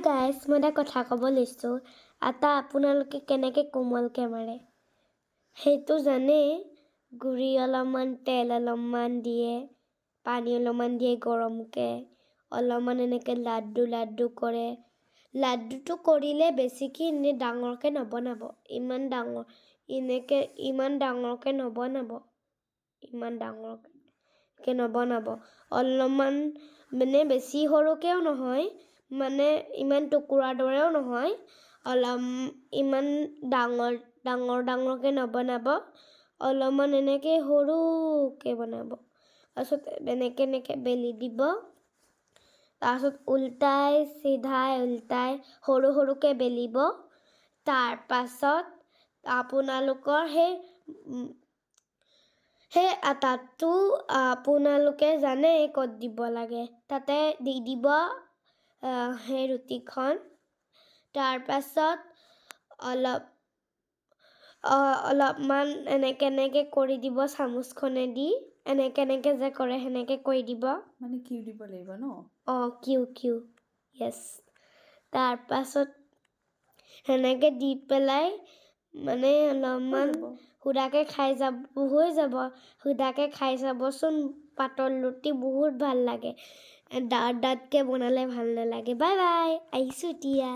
guys মই এটা কথা ক'ব লৈছোঁ আটা আপোনালোকে কেনেকৈ কোমলকৈ মাৰে সেইটো জানেই গুড়ি অলপমান তেল অলপমান দিয়ে পানী অলপমান দিয়ে গৰমকৈ অলপমান এনেকৈ লাড্ডু কৰে লাড্ডুটো কৰিলে বেছিকৈ এনেই ডাঙৰকৈ নবনাব ইমান ডাঙৰকৈ নবনাব অলপমান মানে বেছি সৰুকৈও নহয় মানে ইমান টুকুৰা দৰেও নহয় অলপ ইমান ডাঙৰকৈ নবনাব অলপমান এনেকৈ সৰুকৈ বনাব তাৰপিছত এনেকৈ বেলি দিব তাৰপিছত উল্টাই সৰুকৈ বেলিব তাৰপাছত আপোনালোকৰ সেই আটাটো আপোনালোকে জানে ক'ত দিব লাগে তাতে দি দিব সেই ৰুটিখন তাৰপাছত অলপমান এনেকৈ কৰি দিব চামুচখনেদি এনেকৈ যে কৰে সেনেকৈ কৰি দিব মানে কিউ দিব লাগিব ন কিউ য়েছ তাৰপাছত সেনেকৈ দি পেলাই মানে অলপমান সুদাকৈ হৈ যাব সুদাকৈ খাই চাবচোন পাতল ৰুটি বহুত ভাল লাগে ডাঠকৈ বনালে ভাল নালাগে বাই বাই আহিছোঁ এতিয়া